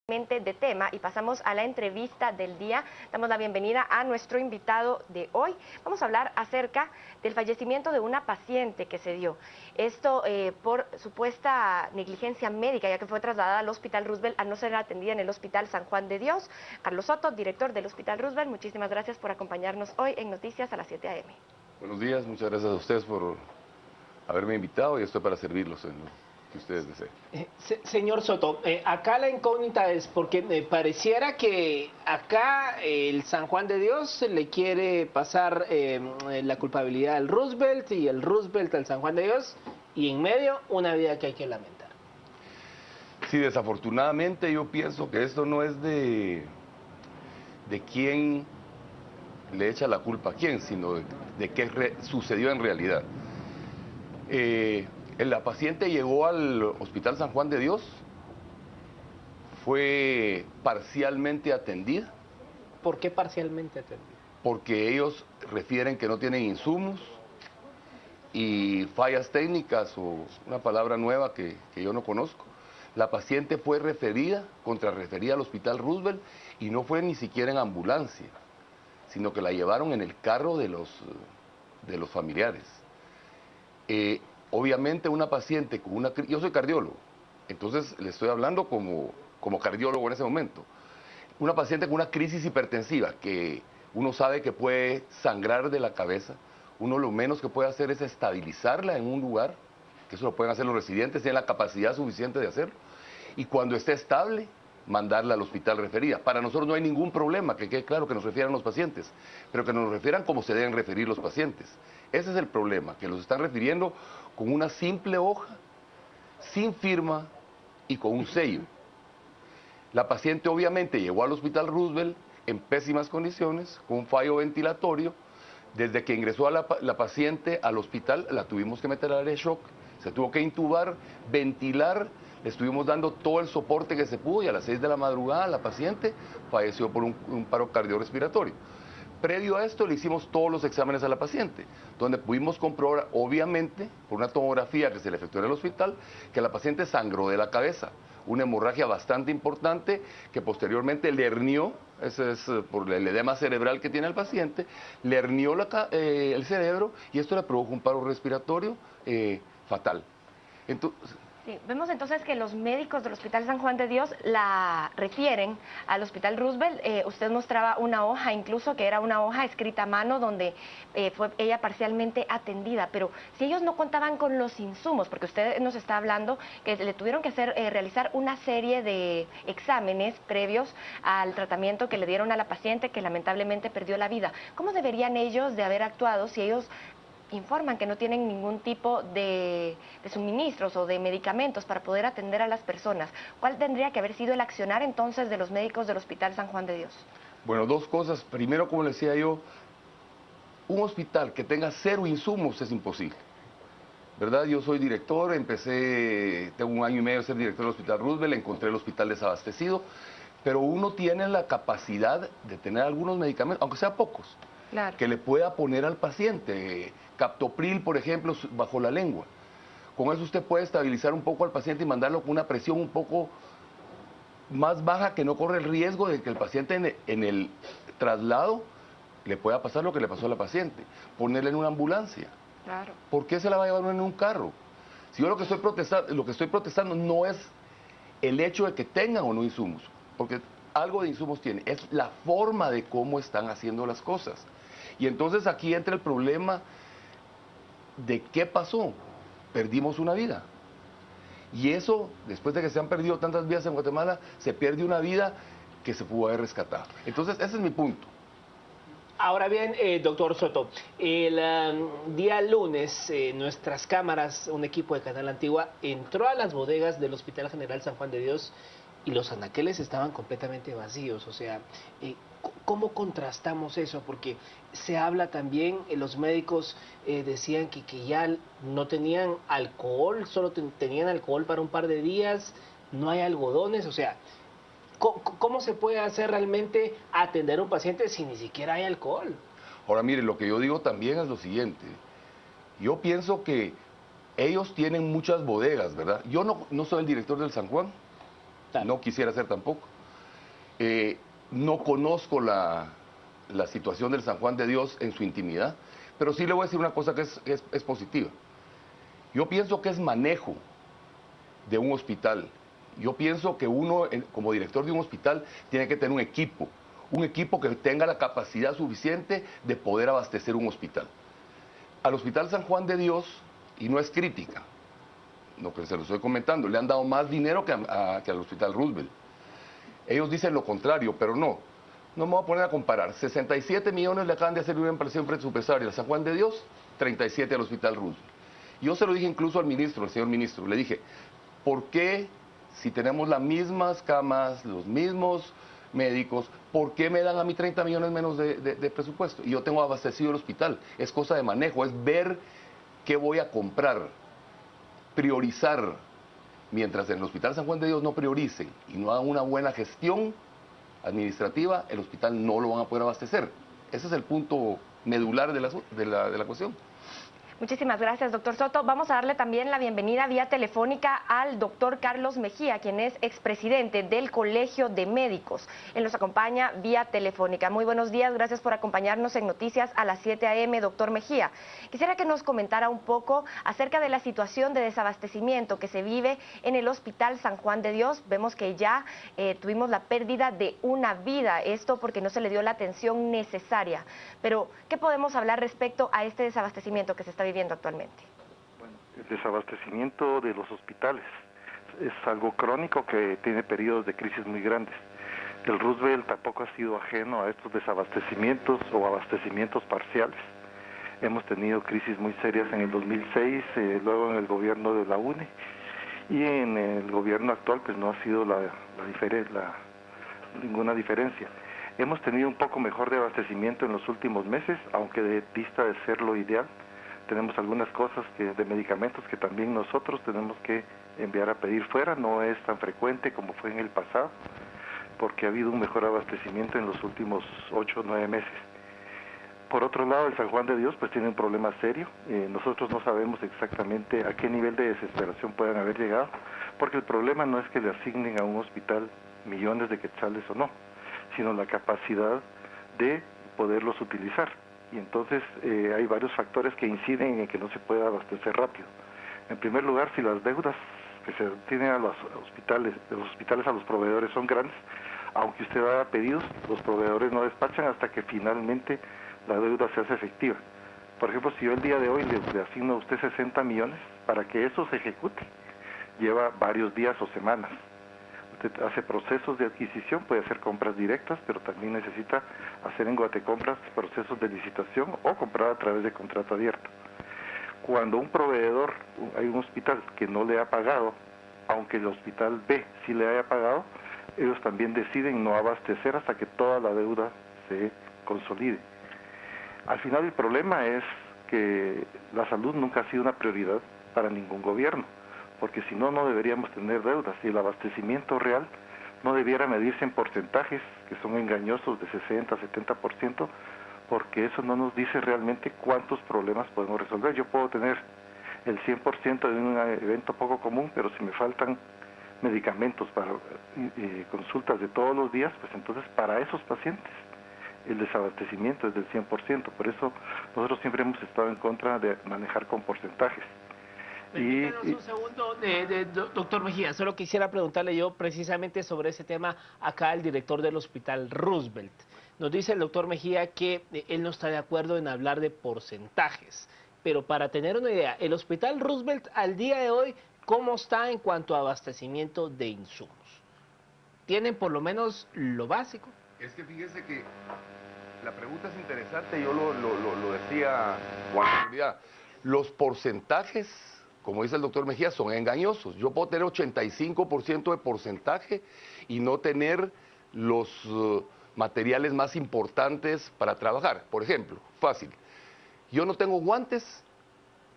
De tema y pasamos a la entrevista del día. Damos la bienvenida a nuestro invitado de hoy. Vamos a hablar acerca del fallecimiento de una paciente que se dio. Esto por supuesta negligencia médica, ya que fue trasladada al Hospital Roosevelt a no ser atendida en el Hospital San Juan de Dios. Carlos Soto, director del Hospital Roosevelt, muchísimas gracias por acompañarnos hoy en Noticias a las 7 a.m. Buenos días, muchas gracias a ustedes por haberme invitado y estoy para servirlos en lo que ustedes deseen. Señor Soto, acá la incógnita es porque me pareciera que acá el San Juan de Dios le quiere pasar la culpabilidad al Roosevelt y el Roosevelt al San Juan de Dios y en medio una vida que hay que lamentar. Sí, desafortunadamente yo pienso que esto no es de quién le echa la culpa a quién, sino de qué sucedió en realidad. La paciente llegó al Hospital San Juan de Dios, fue parcialmente atendida. ¿Por qué parcialmente atendida? Porque ellos refieren que no tienen insumos y fallas técnicas o una palabra nueva que yo no conozco. La paciente fue contrarreferida al Hospital Roosevelt y no fue ni siquiera en ambulancia, sino que la llevaron en el carro de los familiares. Obviamente una paciente con una... Yo soy cardiólogo, entonces le estoy hablando como cardiólogo en ese momento. Una paciente con una crisis hipertensiva que uno sabe que puede sangrar de la cabeza, uno lo menos que puede hacer es estabilizarla en un lugar, que eso lo pueden hacer los residentes, tienen la capacidad suficiente de hacerlo, y cuando esté estable, mandarla al hospital referida. Para nosotros no hay ningún problema, que quede claro que nos refieran los pacientes, pero que nos refieran como se deben referir los pacientes. Ese es el problema, que los están refiriendo con una simple hoja, sin firma y con un sello. La paciente obviamente llegó al Hospital Roosevelt en pésimas condiciones, con un fallo ventilatorio. Desde que ingresó la paciente al hospital, la tuvimos que meter al área de shock, se tuvo que intubar, ventilar, le estuvimos dando todo el soporte que se pudo y a las 6 de la madrugada la paciente falleció por un paro cardiorrespiratorio. Previo a esto le hicimos todos los exámenes a la paciente, donde pudimos comprobar, obviamente, por una tomografía que se le efectuó en el hospital, que la paciente sangró de la cabeza, una hemorragia bastante importante que posteriormente le hernió, ese es por el edema cerebral que tiene el paciente, le hernió el cerebro y esto le produjo un paro respiratorio fatal. Entonces, sí, vemos entonces que los médicos del Hospital San Juan de Dios la refieren al Hospital Roosevelt. Usted mostraba una hoja, incluso que era una hoja escrita a mano donde fue ella parcialmente atendida, pero si ellos no contaban con los insumos, porque usted nos está hablando que le tuvieron que realizar una serie de exámenes previos al tratamiento que le dieron a la paciente que lamentablemente perdió la vida. ¿Cómo deberían ellos de haber actuado si ellos informan que no tienen ningún tipo de suministros o de medicamentos para poder atender a las personas? ¿Cuál tendría que haber sido el accionar entonces de los médicos del Hospital San Juan de Dios? Bueno, dos cosas. Primero, como le decía yo, un hospital que tenga cero insumos es imposible, ¿verdad? Yo soy director, tengo 1 año y medio de ser director del Hospital Roosevelt, encontré el hospital desabastecido, pero uno tiene la capacidad de tener algunos medicamentos, aunque sea pocos, claro, que le pueda poner al paciente. Captopril, por ejemplo, bajo la lengua. Con eso usted puede estabilizar un poco al paciente y mandarlo con una presión un poco más baja, que no corre el riesgo de que el paciente en el traslado le pueda pasar lo que le pasó a la paciente, ponerle en una ambulancia. Claro. ¿Por qué se la va a llevar en un carro? Si yo lo que estoy protestando no es el hecho de que tengan o no insumos, porque algo de insumos tiene, es la forma de cómo están haciendo las cosas. Y entonces aquí entra el problema de qué pasó. Perdimos una vida. Y eso, después de que se han perdido tantas vidas en Guatemala, se pierde una vida que se pudo haber rescatado. Entonces, ese es mi punto. Ahora bien, doctor Soto, el día lunes nuestras cámaras, un equipo de Canal Antigua, entró a las bodegas del Hospital General San Juan de Dios y los anaqueles estaban completamente vacíos. O sea, ¿cómo contrastamos eso? Porque se habla también, los médicos decían que ya no tenían alcohol, solo tenían alcohol para un par de días, no hay algodones, o sea... ¿Cómo se puede hacer realmente atender a un paciente si ni siquiera hay alcohol? Ahora, mire, lo que yo digo también es lo siguiente. Yo pienso que ellos tienen muchas bodegas, ¿verdad? Yo no soy el director del San Juan, no quisiera ser tampoco. No conozco la situación del San Juan de Dios en su intimidad, pero sí le voy a decir una cosa que es positiva. Yo pienso que es manejo de un hospital. Yo pienso que uno, como director de un hospital, tiene que tener un equipo que tenga la capacidad suficiente de poder abastecer un hospital. Al Hospital San Juan de Dios, y no es crítica, lo que se lo estoy comentando, le han dado más dinero que al Hospital Roosevelt. Ellos dicen lo contrario, pero no. No me voy a poner a comparar. 67 millones le acaban de hacer una inversión presupuestaria al San Juan de Dios, 37 al Hospital Roosevelt. Yo se lo dije incluso al ministro, al señor ministro, le dije, ¿por qué si tenemos las mismas camas, los mismos médicos, por qué me dan a mí 30 millones menos de presupuesto? Y yo tengo abastecido el hospital. Es cosa de manejo, es ver qué voy a comprar, priorizar. Mientras en el Hospital San Juan de Dios no prioricen y no hagan una buena gestión administrativa, el hospital no lo van a poder abastecer. Ese es el punto medular de la cuestión. Muchísimas gracias, doctor Soto. Vamos a darle también la bienvenida vía telefónica al doctor Carlos Mejía, quien es expresidente del Colegio de Médicos. Él nos acompaña vía telefónica. Muy buenos días, gracias por acompañarnos en Noticias a las 7 a.m., doctor Mejía. Quisiera que nos comentara un poco acerca de la situación de desabastecimiento que se vive en el Hospital San Juan de Dios. Vemos que ya tuvimos la pérdida de una vida, esto porque no se le dio la atención necesaria. Pero, ¿qué podemos hablar respecto a este desabastecimiento que se está viviendo actualmente? Bueno, el desabastecimiento de los hospitales es algo crónico que tiene periodos de crisis muy grandes. El Roosevelt tampoco ha sido ajeno a estos desabastecimientos o abastecimientos parciales. Hemos tenido crisis muy serias en el 2006, luego en el gobierno de la UNE, y en el gobierno actual pues no ha sido ninguna diferencia. Hemos tenido un poco mejor de abastecimiento en los últimos meses, aunque dista de ser lo ideal. Tenemos algunas cosas de medicamentos que también nosotros tenemos que enviar a pedir fuera. No es tan frecuente como fue en el pasado, porque ha habido un mejor abastecimiento en los últimos 8 o 9 meses. Por otro lado, el San Juan de Dios pues tiene un problema serio. Nosotros no sabemos exactamente a qué nivel de desesperación puedan haber llegado, porque el problema no es que le asignen a un hospital millones de quetzales o no, sino la capacidad de poderlos utilizar. Y entonces hay varios factores que inciden en que no se pueda abastecer rápido. En primer lugar, si las deudas que se tienen a los hospitales a los proveedores son grandes, aunque usted haga pedidos, los proveedores no despachan hasta que finalmente la deuda se hace efectiva. Por ejemplo, si yo el día de hoy le asigno a usted 60 millones, para que eso se ejecute, lleva varios días o semanas. Usted hace procesos de adquisición, puede hacer compras directas, pero también necesita hacer en Guatecompras procesos de licitación o comprar a través de contrato abierto. Cuando un proveedor, hay un hospital que no le ha pagado, aunque el hospital B sí le haya pagado, ellos también deciden no abastecer hasta que toda la deuda se consolide. Al final el problema es que la salud nunca ha sido una prioridad para ningún gobierno, porque si no, no deberíamos tener deudas, y el abastecimiento real no debiera medirse en porcentajes que son engañosos de 60 a 70%, porque eso no nos dice realmente cuántos problemas podemos resolver. Yo puedo tener el 100% de un evento poco común, pero si me faltan medicamentos para consultas de todos los días, pues entonces para esos pacientes el desabastecimiento es del 100%. Por eso nosotros siempre hemos estado en contra de manejar con porcentajes. Permítanos un segundo, doctor Mejía, solo quisiera preguntarle yo precisamente sobre ese tema acá al director del Hospital Roosevelt. Nos dice el doctor Mejía que él no está de acuerdo en hablar de porcentajes, pero para tener una idea, el Hospital Roosevelt al día de hoy, ¿cómo está en cuanto a abastecimiento de insumos? ¿Tienen por lo menos lo básico? Es que fíjese que la pregunta es interesante, yo lo decía con seguridad. Los porcentajes, como dice el doctor Mejía, son engañosos. Yo puedo tener 85% de porcentaje y no tener los materiales más importantes para trabajar. Por ejemplo, fácil, yo no tengo guantes,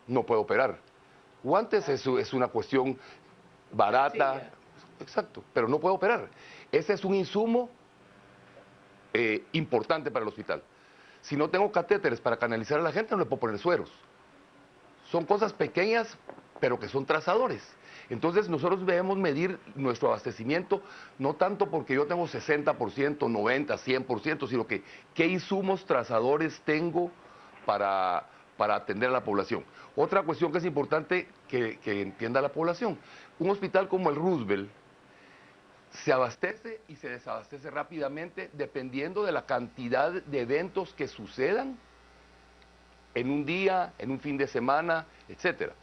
no puedo operar. Guantes es una cuestión barata, exacto, pero no puedo operar. Ese es un insumo importante para el hospital. Si no tengo catéteres para canalizar a la gente, no le puedo poner sueros. Son cosas pequeñas, pero que son trazadores. Entonces nosotros debemos medir nuestro abastecimiento, no tanto porque yo tengo 60%, 90%, 100%, sino que qué insumos trazadores tengo para atender a la población. Otra cuestión que es importante que entienda la población, un hospital como el Roosevelt se abastece y se desabastece rápidamente dependiendo de la cantidad de eventos que sucedan en un día, en un fin de semana, etcétera.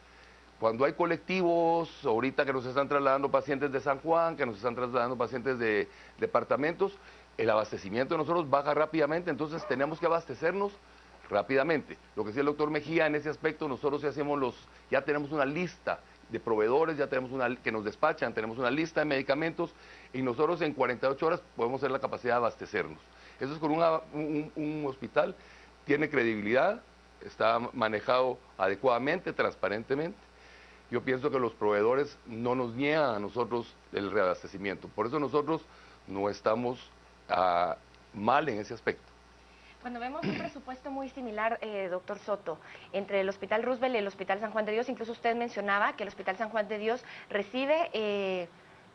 Cuando hay colectivos, ahorita que nos están trasladando pacientes de San Juan, que nos están trasladando pacientes de departamentos, el abastecimiento de nosotros baja rápidamente, entonces tenemos que abastecernos rápidamente. Lo que decía el doctor Mejía, en ese aspecto nosotros ya tenemos una lista de proveedores, ya tenemos que nos despachan, tenemos una lista de medicamentos y nosotros en 48 horas podemos tener la capacidad de abastecernos. Eso es con un hospital, tiene credibilidad, está manejado adecuadamente, transparentemente. Yo pienso que los proveedores no nos niegan a nosotros el reabastecimiento. Por eso nosotros no estamos mal en ese aspecto. Cuando vemos un presupuesto muy similar, doctor Soto, entre el Hospital Roosevelt y el Hospital San Juan de Dios, incluso usted mencionaba que el Hospital San Juan de Dios recibe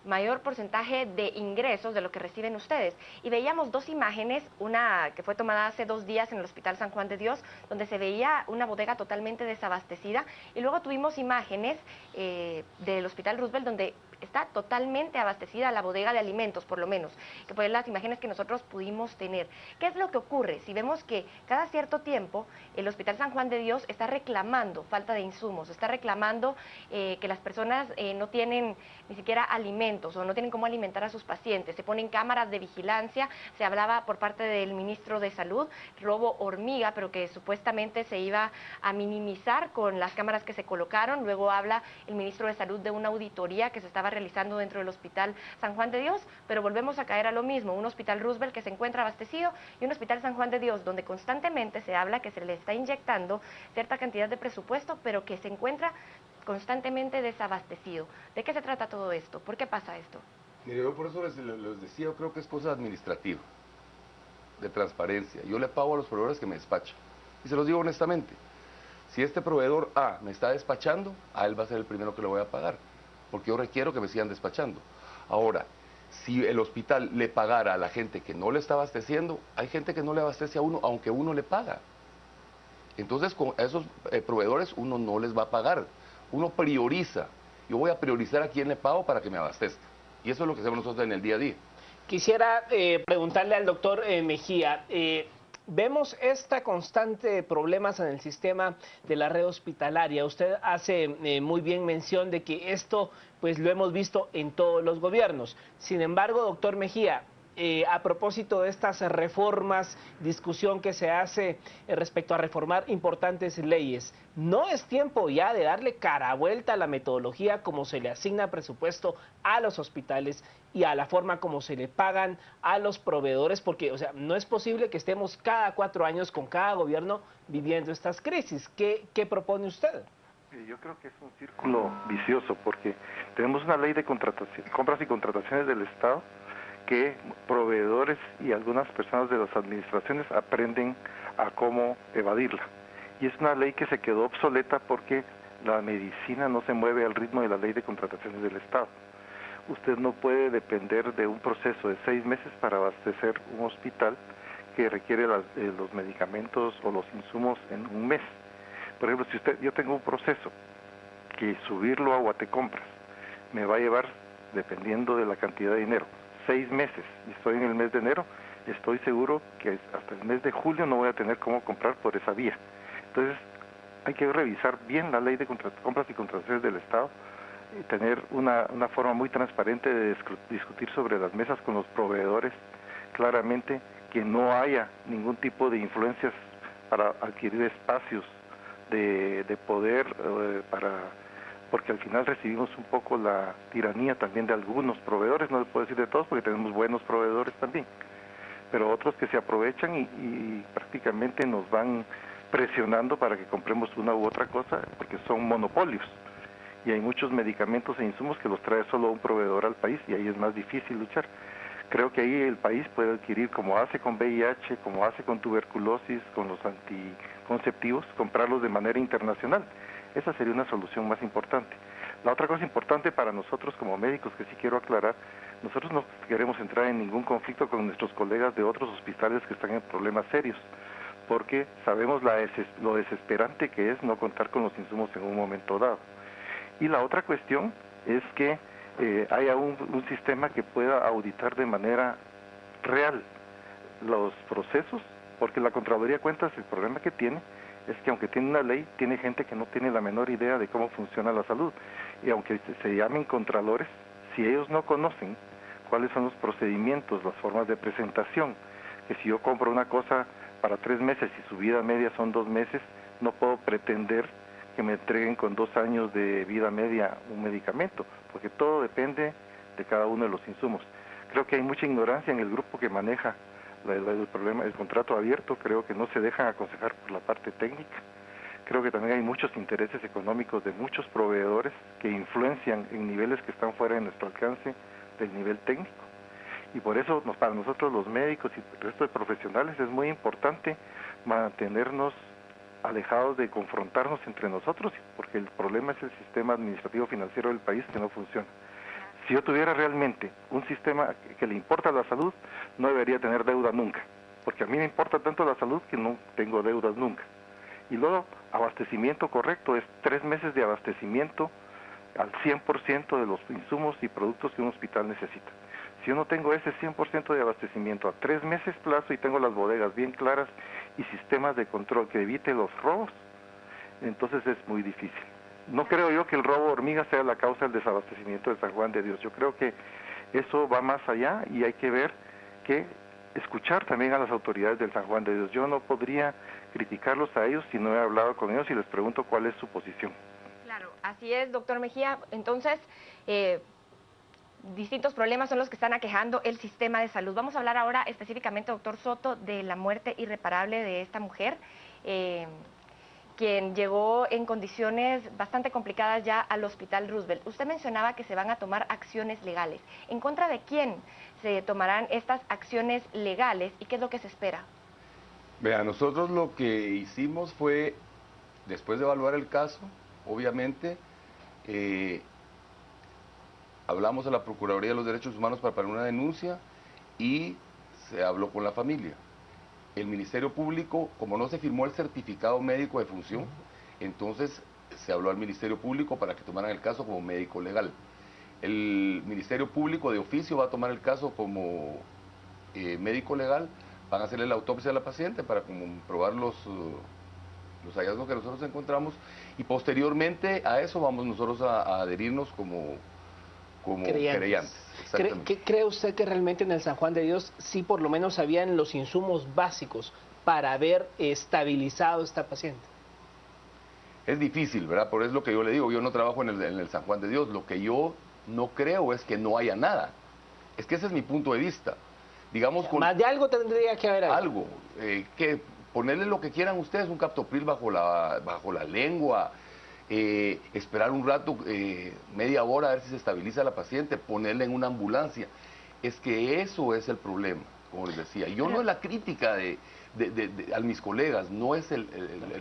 mayor porcentaje de ingresos de lo que reciben ustedes. Y veíamos dos imágenes, una que fue tomada hace 2 días en el Hospital San Juan de Dios, donde se veía una bodega totalmente desabastecida, y luego tuvimos imágenes del Hospital Roosevelt donde está totalmente abastecida la bodega de alimentos, por lo menos, que fueron las imágenes que nosotros pudimos tener. ¿Qué es lo que ocurre? Si vemos que cada cierto tiempo el Hospital San Juan de Dios está reclamando falta de insumos, está reclamando que las personas no tienen ni siquiera alimentos o no tienen cómo alimentar a sus pacientes, se ponen cámaras de vigilancia, se hablaba por parte del ministro de Salud, robo hormiga, pero que supuestamente se iba a minimizar con las cámaras que se colocaron. Luego habla el ministro de Salud de una auditoría que se estaba realizando dentro del Hospital San Juan de Dios, pero volvemos a caer a lo mismo, un Hospital Roosevelt que se encuentra abastecido y un Hospital San Juan de Dios donde constantemente se habla que se le está inyectando cierta cantidad de presupuesto, pero que se encuentra constantemente desabastecido. ¿De qué se trata todo esto? ¿Por qué pasa esto? Mire, yo por eso les decía, yo creo que es cosa administrativa, de transparencia. Yo le pago a los proveedores que me despachan. Y se los digo honestamente, si este proveedor A me está despachando, a él va a ser el primero que le voy a pagar, porque yo requiero que me sigan despachando. Ahora, si el hospital le pagara a la gente que no le está abasteciendo, hay gente que no le abastece a uno, aunque uno le paga. Entonces, con esos proveedores uno no les va a pagar. Uno prioriza. Yo voy a priorizar a quién le pago para que me abastezca. Y eso es lo que hacemos nosotros en el día a día. Quisiera preguntarle al doctor Mejía, vemos esta constante problemas en el sistema de la red hospitalaria. Usted hace muy bien mención de que esto pues lo hemos visto en todos los gobiernos. Sin embargo, doctor Mejía, a propósito de estas reformas, discusión que se hace respecto a reformar importantes leyes, ¿no es tiempo ya de darle cara vuelta a la metodología como se le asigna presupuesto a los hospitales y a la forma como se le pagan a los proveedores? Porque, o sea, no es posible que estemos cada 4 años con cada gobierno viviendo estas crisis. ¿Qué propone usted? Yo creo que es un círculo vicioso porque tenemos una ley de contratación, compras y contrataciones del Estado que proveedores y algunas personas de las administraciones aprenden a cómo evadirla. Y es una ley que se quedó obsoleta porque la medicina no se mueve al ritmo de la ley de contrataciones del Estado. Usted no puede depender de un proceso de 6 meses para abastecer un hospital que requiere los medicamentos o los insumos en un mes. Por ejemplo, yo tengo un proceso que subirlo a Guatecompras me va a llevar, dependiendo de la cantidad de dinero, 6 meses, y estoy en el mes de enero, estoy seguro que hasta el mes de julio no voy a tener cómo comprar por esa vía. Entonces, hay que revisar bien la ley de compras y contrataciones del Estado y tener una forma muy transparente de discutir sobre las mesas con los proveedores, claramente que no haya ningún tipo de influencias para adquirir espacios de poder porque al final recibimos un poco la tiranía también de algunos proveedores, no les puedo decir de todos porque tenemos buenos proveedores también, pero otros que se aprovechan y prácticamente nos van presionando para que compremos una u otra cosa porque son monopolios y hay muchos medicamentos e insumos que los trae solo un proveedor al país y ahí es más difícil luchar. Creo que ahí el país puede adquirir, como hace con VIH, como hace con tuberculosis, con los anticonceptivos, comprarlos de manera internacional. Esa sería una solución más importante. La otra cosa importante para nosotros como médicos, que sí quiero aclarar, nosotros no queremos entrar en ningún conflicto con nuestros colegas de otros hospitales que están en problemas serios, porque sabemos lo desesperante que es no contar con los insumos en un momento dado. Y la otra cuestión es que haya un sistema que pueda auditar de manera real los procesos, porque la Contraloría de Cuentas, el problema que tiene es que aunque tiene una ley, tiene gente que no tiene la menor idea de cómo funciona la salud. Y aunque se llamen contralores, si ellos no conocen cuáles son los procedimientos, las formas de presentación, que si yo compro una cosa para 3 meses y su vida media son 2 meses, no puedo pretender que me entreguen con 2 años de vida media un medicamento, porque todo depende de cada uno de los insumos. Creo que hay mucha ignorancia en el grupo que maneja el problema, el contrato abierto. Creo que no se dejan aconsejar por la parte técnica. Creo que también hay muchos intereses económicos de muchos proveedores que influencian en niveles que están fuera de nuestro alcance del nivel técnico. Y por eso para nosotros los médicos y el resto de profesionales es muy importante mantenernos alejados de confrontarnos entre nosotros, porque el problema es el sistema administrativo financiero del país que no funciona. Si yo tuviera realmente un sistema que le importa la salud, no debería tener deuda nunca, porque a mí me importa tanto la salud que no tengo deudas nunca. Y luego, abastecimiento correcto es 3 meses de abastecimiento al 100% de los insumos y productos que un hospital necesita. Si yo no tengo ese 100% de abastecimiento a 3 meses plazo y tengo las bodegas bien claras y sistemas de control que evite los robos, entonces es muy difícil. No creo yo que el robo hormiga sea la causa del desabastecimiento de San Juan de Dios. Yo creo que eso va más allá y hay que ver que escuchar también a las autoridades del San Juan de Dios. Yo no podría criticarlos a ellos si no he hablado con ellos y les pregunto cuál es su posición. Claro, así es, doctor Mejía. Entonces, distintos problemas son los que están aquejando el sistema de salud. Vamos a hablar ahora específicamente, doctor Soto, de la muerte irreparable de esta mujer, quien llegó en condiciones bastante complicadas ya al Hospital Roosevelt. Usted mencionaba que se van a tomar acciones legales. ¿En contra de quién se tomarán estas acciones legales y qué es lo que se espera? Vea, nosotros lo que hicimos fue, después de evaluar el caso, obviamente, hablamos a la Procuraduría de los Derechos Humanos para poner una denuncia y se habló con la familia. El Ministerio Público, como no se firmó el certificado médico de función, entonces se habló al Ministerio Público para que tomaran el caso como médico legal. El Ministerio Público de oficio va a tomar el caso como médico legal, van a hacerle la autopsia a la paciente para comprobar los hallazgos que nosotros encontramos y posteriormente a eso vamos nosotros a adherirnos como querellantes. ¿Cree usted que realmente en el San Juan de Dios sí por lo menos habían los insumos básicos para haber estabilizado esta paciente? Es difícil, ¿verdad? Por eso es lo que yo le digo, yo no trabajo en el San Juan de Dios, lo que yo no creo es que no haya nada. Es que ese es mi punto de vista. Digamos, más de algo tendría que haber ahí. Algo, que ponerle lo que quieran ustedes, un captopril bajo la lengua, esperar un rato, media hora a ver si se estabiliza la paciente, ponerla en una ambulancia. Es que eso es el problema, como les decía. Yo no es la crítica a mis colegas, no es el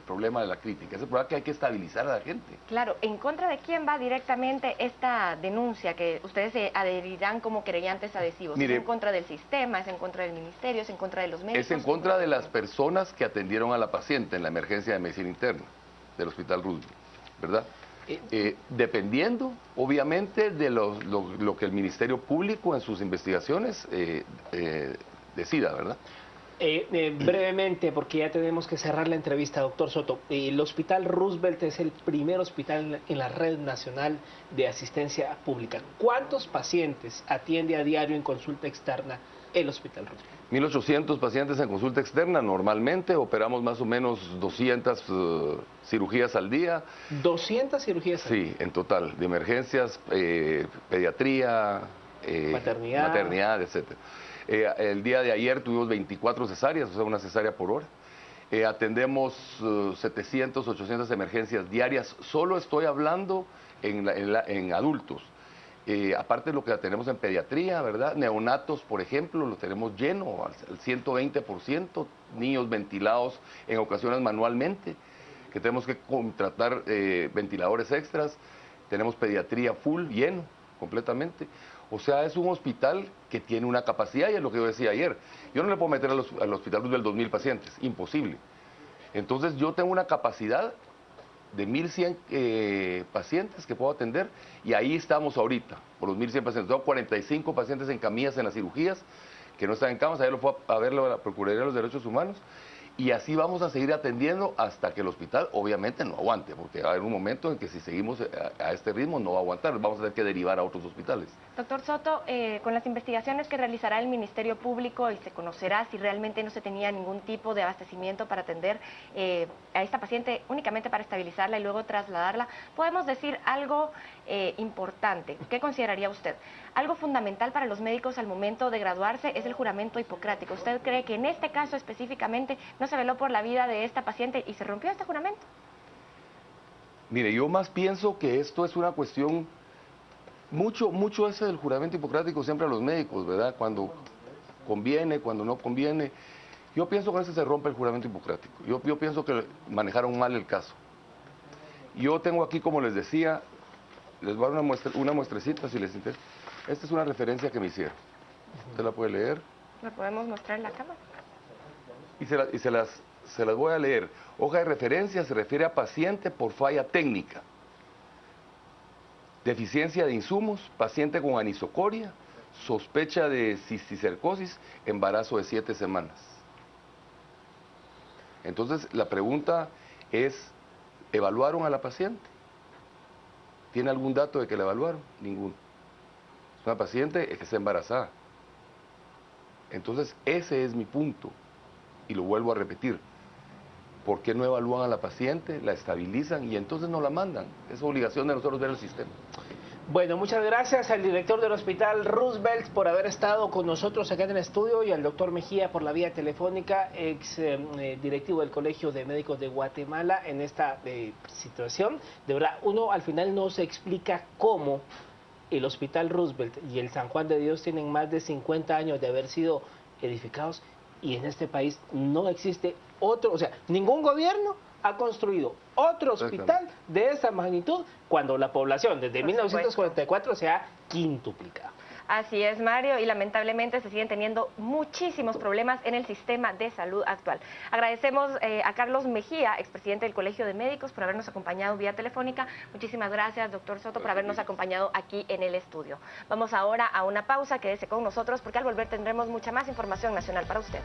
problema de la crítica, es el problema que hay que estabilizar a la gente. Claro, ¿en contra de quién va directamente esta denuncia que ustedes se adherirán como querellantes adhesivos? Mire, ¿Es en contra del sistema, es en contra del ministerio, es en contra de los médicos? Es en contra de las personas que atendieron a la paciente en la emergencia de medicina interna del Hospital Roosevelt, ¿verdad? Dependiendo, obviamente, de lo que el Ministerio Público en sus investigaciones decida, ¿verdad? Brevemente, porque ya tenemos que cerrar la entrevista, doctor Soto. El Hospital Roosevelt es el primer hospital en la red nacional de asistencia pública. ¿Cuántos pacientes atiende a diario en consulta externa el Hospital Roosevelt? 1.800 pacientes en consulta externa. Normalmente operamos más o menos 200 cirugías al día. ¿200 cirugías al día? Sí, en total, de emergencias, pediatría, maternidad, etcétera. El día de ayer tuvimos 24 cesáreas, o sea, una cesárea por hora. Atendemos 700, 800 emergencias diarias. Solo estoy hablando en adultos. Aparte de lo que tenemos en pediatría, ¿verdad? Neonatos, por ejemplo, lo tenemos lleno al 120%. Niños ventilados en ocasiones manualmente, que tenemos que contratar ventiladores extras. tenemos pediatría full, lleno, completamente. O sea, es un hospital que tiene una capacidad, y es lo que yo decía ayer. Yo no le puedo meter al hospital Roosevelt 2.000 pacientes, imposible. Entonces yo tengo una capacidad de 1.100 pacientes que puedo atender, y ahí estamos ahorita, por los 1.100 pacientes. Tengo 45 pacientes en camillas en las cirugías, que no están en camas. Ayer lo fue a ver la Procuraduría de los Derechos Humanos, y así vamos a seguir atendiendo hasta que el hospital obviamente no aguante, porque va a haber un momento en que si seguimos a este ritmo no va a aguantar, vamos a tener que derivar a otros hospitales. Doctor Soto, con las investigaciones que realizará el Ministerio Público y se conocerá si realmente no se tenía ningún tipo de abastecimiento para atender a esta paciente únicamente para estabilizarla y luego trasladarla, podemos decir algo importante. ¿Qué consideraría usted? Algo fundamental para los médicos al momento de graduarse es el juramento hipocrático. ¿Usted cree que en este caso específicamente no se veló por la vida de esta paciente y se rompió este juramento? Mire, yo más pienso que esto es una cuestión, mucho ese del juramento hipocrático siempre a los médicos, ¿verdad? Cuando conviene, cuando no conviene. Yo pienso que a veces se rompe el juramento hipocrático. Yo pienso que manejaron mal el caso. Yo tengo aquí, como les decía, les voy a dar una muestrecita si les interesa. Esta es una referencia que me hicieron. ¿Usted la puede leer? ¿La podemos mostrar en la cámara? Y se las voy a leer. Hoja de referencia se refiere a paciente por falla técnica. Deficiencia de insumos, paciente con anisocoria, sospecha de cisticercosis, embarazo de 7 semanas. Entonces, la pregunta es, ¿evaluaron a la paciente? ¿Tiene algún dato de que la evaluaron? Ninguno. Es una paciente que está embarazada. Entonces, ese es mi punto. Y lo vuelvo a repetir. ¿Por qué no evalúan a la paciente, la estabilizan y entonces no la mandan? Es obligación de nosotros ver el sistema. Bueno, muchas gracias al director del Hospital Roosevelt por haber estado con nosotros acá en el estudio, y al doctor Mejía por la vía telefónica, ex directivo del Colegio de Médicos de Guatemala, en esta situación. De verdad, uno al final no se explica cómo el Hospital Roosevelt y el San Juan de Dios tienen más de 50 años de haber sido edificados, y en este país no existe otro, o sea, ningún gobierno ha construido otro hospital de esa magnitud cuando la población desde 1944 se ha quintuplicado. Así es, Mario, y lamentablemente se siguen teniendo muchísimos problemas en el sistema de salud actual. Agradecemos a Carlos Mejía, expresidente del Colegio de Médicos, por habernos acompañado vía telefónica. Muchísimas gracias, doctor Soto, por habernos acompañado aquí en el estudio. Vamos ahora a una pausa, quédese con nosotros porque al volver tendremos mucha más información nacional para usted.